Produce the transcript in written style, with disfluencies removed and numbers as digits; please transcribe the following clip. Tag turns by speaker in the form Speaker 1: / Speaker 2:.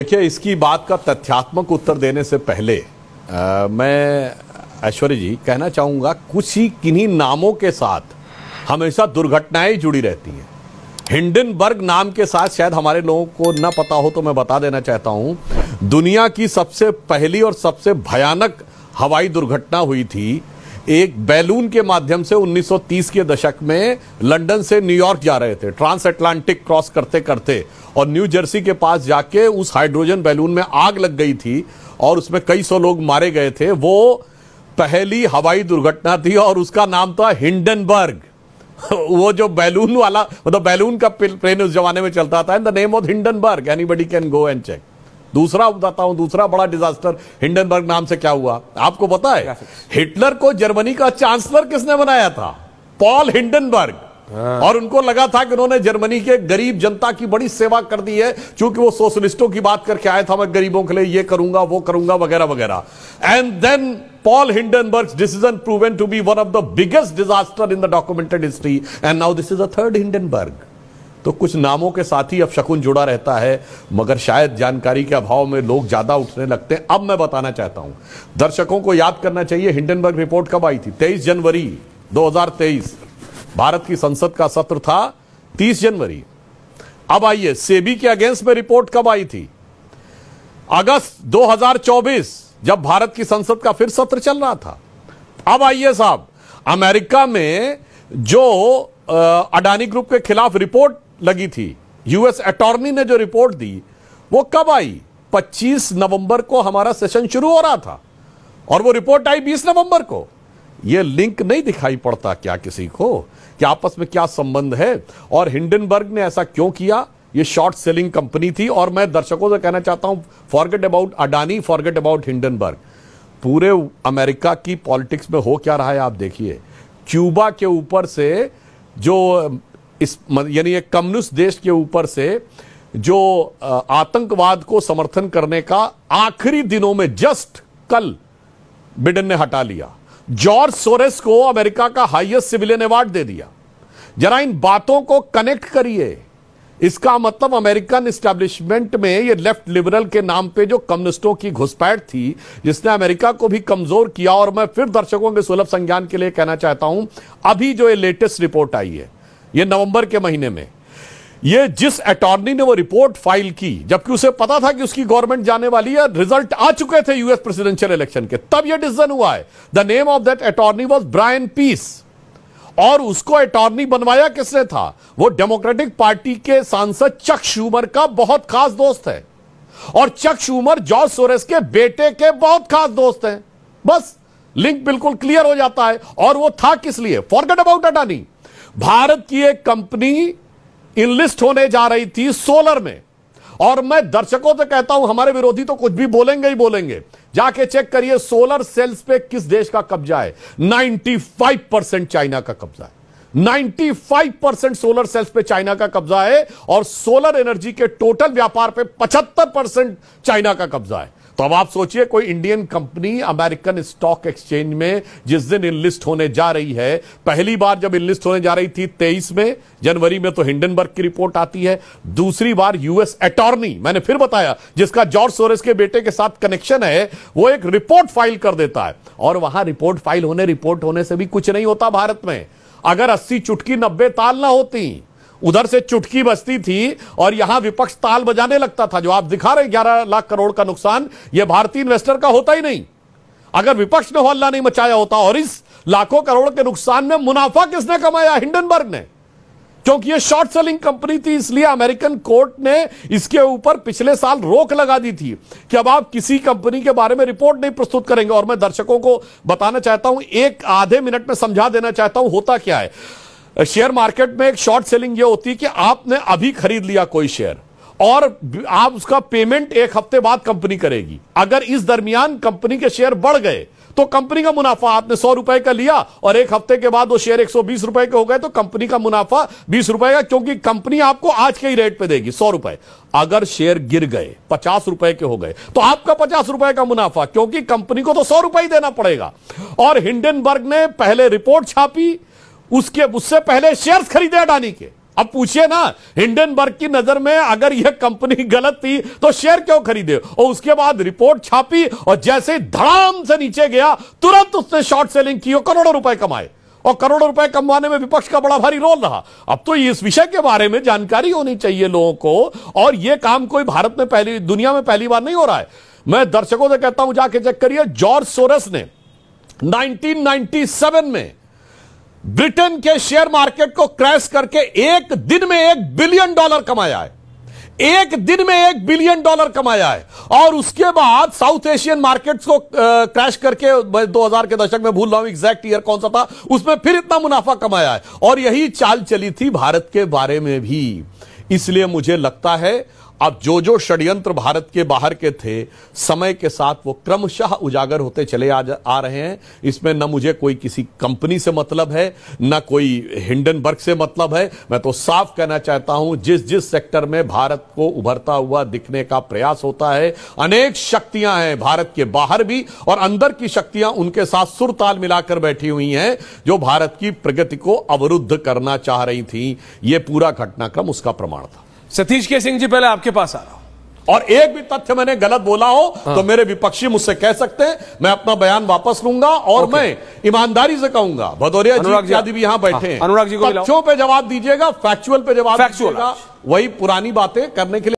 Speaker 1: देखिए, इसकी बात का तथ्यात्मक उत्तर देने से पहले मैं ऐश्वर्य जी कहना चाहूंगा, कुछ ही किन्हीं नामों के साथ हमेशा दुर्घटनाएं जुड़ी रहती हैं। हिंडनबर्ग नाम के साथ शायद हमारे लोगों को ना पता हो तो मैं बता देना चाहता हूं, दुनिया की सबसे पहली और सबसे भयानक हवाई दुर्घटना हुई थी एक बैलून के माध्यम से 1930 के दशक में लंदन से न्यूयॉर्क जा रहे थे, ट्रांस अटलांटिक क्रॉस करते करते, और न्यू जर्सी के पास जाके उस हाइड्रोजन बैलून में आग लग गई थी और उसमें कई सौ लोग मारे गए थे। वो पहली हवाई दुर्घटना थी और उसका नाम था हिंडनबर्ग। वो जो बैलून वाला, मतलब बैलून का प्लेन उस जमाने में चलता था, in the name of Hindenburg, anybody can go and check. दूसरा बताता हूं, दूसरा बड़ा डिजास्टर हिंडनबर्ग नाम से क्या हुआ आपको पता है? हिटलर को जर्मनी का चांसलर किसने बनाया था? Paul Hindenburg. और उनको लगा था कि उन्होंने जर्मनी के गरीब जनता की बड़ी सेवा कर दी है, क्योंकि वो सोशलिस्टों की बात करके आया था, मैं गरीबों के लिए ये करूंगा वो करूंगा वगैरह वगैरह। And then Paul Hindenburg's decision proven to be one of the biggest disaster in the documented history, and now this is the third Hindenburg. तो कुछ नामों के साथ ही अब शकुन जुड़ा रहता है, मगर शायद जानकारी के अभाव में लोग ज्यादा उठने लगते हैं। अब मैं बताना चाहता हूं, दर्शकों को याद करना चाहिए हिंडनबर्ग रिपोर्ट कब आई थी? 23 जनवरी 2023। भारत की संसद का सत्र था 30 जनवरी। अब आइए, सेबी के अगेंस्ट में रिपोर्ट कब आई थी? अगस्त 2024, जब भारत की संसद का फिर सत्र चल रहा था। अब आइए साहब, अमेरिका में जो अडानी ग्रुप के खिलाफ रिपोर्ट लगी थी, यूएस अटॉर्नी ने जो रिपोर्ट दी, वो कब आई? 25 नवंबर को हमारा सेशन शुरू हो रहा था और वो रिपोर्ट आई 20 नवंबर को। ये लिंक नहीं दिखाई पड़ता क्या किसी को कि आपस में क्या संबंध है? और हिंडनबर्ग ने ऐसा क्यों किया? ये शॉर्ट सेलिंग कंपनी थी। और मैं दर्शकों से कहना चाहता हूं, forget about Adani, forget about Hindenburg. पूरे अमेरिका की पॉलिटिक्स में हो क्या रहा है आप देखिए। क्यूबा के ऊपर से जो इस यानी एक कम्युनिस्ट देश के ऊपर से जो आतंकवाद को समर्थन करने का आखिरी दिनों में जस्ट कल बिडेन ने हटा लिया। जॉर्ज सोरेस को अमेरिका का हाईएस्ट सिविलियन अवार्ड दे दिया। जरा इन बातों को कनेक्ट करिए। इसका मतलब अमेरिकन एस्टैब्लिशमेंट में ये लेफ्ट लिबरल के नाम पे जो कम्युनिस्टों की घुसपैठ थी, जिसने अमेरिका को भी कमजोर किया। और मैं फिर दर्शकों के सुलभ संज्ञान के लिए कहना चाहता हूं, अभी जो ये लेटेस्ट रिपोर्ट आई है, ये नवंबर के महीने में, ये जिस अटॉर्नी ने वो रिपोर्ट फाइल की, जबकि उसे पता था कि उसकी गवर्नमेंट जाने वाली है, रिजल्ट आ चुके थे यूएस प्रेसिडेंशियल इलेक्शन के, तब यह डिसीजन हुआ है। The name of that attorney was Brian Peace. और उसको अटॉर्नी बनवाया किसने था? वो डेमोक्रेटिक पार्टी के सांसद चक शूमर का बहुत खास दोस्त है। और चक शूमर जॉर्ज सोरेस के बेटे के बहुत खास दोस्त हैं। बस लिंक बिल्कुल क्लियर हो जाता है। और वो था किस लिए? Forget about Adani. भारत की एक कंपनी इनलिस्ट होने जा रही थी सोलर में। और मैं दर्शकों से कहता हूं, हमारे विरोधी तो कुछ भी बोलेंगे ही बोलेंगे, जाके चेक करिए सोलर सेल्स पे किस देश का कब्जा है। 95% चाइना का कब्जा है। 95% सोलर सेल्स पे चाइना का कब्जा है। और सोलर एनर्जी के टोटल व्यापार पे 75% चाइना का कब्जा है। तो अब आप सोचिए, कोई Indian company American stock exchange में जिस दिन इनलिस्ट होने जा रही है, पहली बार जब इनलिस्ट होने जा रही थी 23 में जनवरी में, तो हिंडनबर्ग की रिपोर्ट आती है। दूसरी बार यूएस अटॉर्नी, मैंने फिर बताया, जिसका जॉर्ज सोरेस के बेटे के साथ कनेक्शन है, वो एक रिपोर्ट फाइल कर देता है। और वहां रिपोर्ट फाइल होने, रिपोर्ट होने से भी कुछ नहीं होता भारत में। अगर 80 चुटकी 90 ताल ना होती, उधर से चुटकी बजती थी और यहां विपक्ष ताल बजाने लगता था। जो आप दिखा रहे 11 लाख करोड़ का नुकसान, यह भारतीय इन्वेस्टर का होता ही नहीं अगर विपक्ष ने हल्ला नहीं मचाया होता। और इस लाखों करोड़ के नुकसान में मुनाफा किसने कमाया? हिंडनबर्ग ने। क्योंकि यह शॉर्ट सेलिंग कंपनी थी, इसलिए अमेरिकन कोर्ट ने इसके ऊपर पिछले साल रोक लगा दी थी कि अब आप किसी कंपनी के बारे में रिपोर्ट नहीं प्रस्तुत करेंगे। और मैं दर्शकों को बताना चाहता हूं, एक आधे मिनट में समझा देना चाहता हूं होता क्या है। शेयर मार्केट में एक शॉर्ट सेलिंग ये होती है कि आपने अभी खरीद लिया कोई शेयर और आप उसका पेमेंट एक हफ्ते बाद कंपनी करेगी। अगर इस दरमियान कंपनी के शेयर बढ़ गए तो कंपनी का मुनाफा, आपने 100 रुपए का लिया और एक हफ्ते के बाद वो शेयर 120 रुपए के हो गए, तो कंपनी का मुनाफा 20 रुपए का, क्योंकि कंपनी आपको आज के ही रेट पे देगी 100 रुपए। अगर शेयर गिर गए 50 रुपए के हो गए तो आपका 50 रुपए का मुनाफा, क्योंकि कंपनी को तो 100 रुपए ही देना पड़ेगा। और हिंडनबर्ग ने पहले रिपोर्ट छापी, उससे पहले शेयर्स खरीदे अडानी के। अब पूछिए ना, हिंडनबर्ग की नजर में अगर यह कंपनी गलत थी तो शेयर क्यों खरीदे? और उसके बाद रिपोर्ट छापी और जैसे ही धड़ाम से नीचे गया तुरंत उसने शॉर्ट सेलिंग की और करोड़ों रुपए कमाए। और करोड़ों रुपए कमाने में विपक्ष का बड़ा भारी रोल रहा। अब तो इस विषय के बारे में जानकारी होनी चाहिए लोगों को, और यह काम कोई भारत में दुनिया में पहली बार नहीं हो रहा है। मैं दर्शकों से कहता हूं जाके चेक करिए, जॉर्ज सोरस ने 1997 में ब्रिटेन के शेयर मार्केट को क्रैश करके एक दिन में $1 बिलियन कमाया है। एक दिन में $1 बिलियन कमाया है। और उसके बाद साउथ एशियन मार्केट्स को क्रैश करके 2000 के दशक में, भूल रहा हूं एग्जैक्ट ईयर कौन सा था, उसमें फिर इतना मुनाफा कमाया है। और यही चाल चली थी भारत के बारे में भी। इसलिए मुझे लगता है अब जो षड्यंत्र भारत के बाहर के थे, समय के साथ वो क्रमशः उजागर होते चले आ रहे हैं। इसमें न मुझे कोई किसी कंपनी से मतलब है, न कोई हिंडनबर्ग से मतलब है। मैं तो साफ कहना चाहता हूं, जिस सेक्टर में भारत को उभरता हुआ दिखने का प्रयास होता है, अनेक शक्तियां हैं भारत के बाहर भी, और अंदर की शक्तियां उनके साथ सुर ताल मिलाकर बैठी हुई हैं, जो भारत की प्रगति को अवरुद्ध करना चाह रही थी। यह पूरा घटनाक्रम उसका प्रमाण था।
Speaker 2: सतीश के सिंह जी, पहले आपके पास आ रहा हूं।
Speaker 1: और एक भी तथ्य मैंने गलत बोला हो तो मेरे विपक्षी मुझसे कह सकते हैं, मैं अपना बयान वापस लूंगा। और मैं ईमानदारी से कहूंगा, भदौरिया जी इत्यादि भी यहां बैठे हैं,
Speaker 2: अनुराग जी को
Speaker 1: तथ्यों पे जवाब दीजिएगा, फैक्चुअल पे जवाब दीजिएगा। वही पुरानी बातें करने के लिए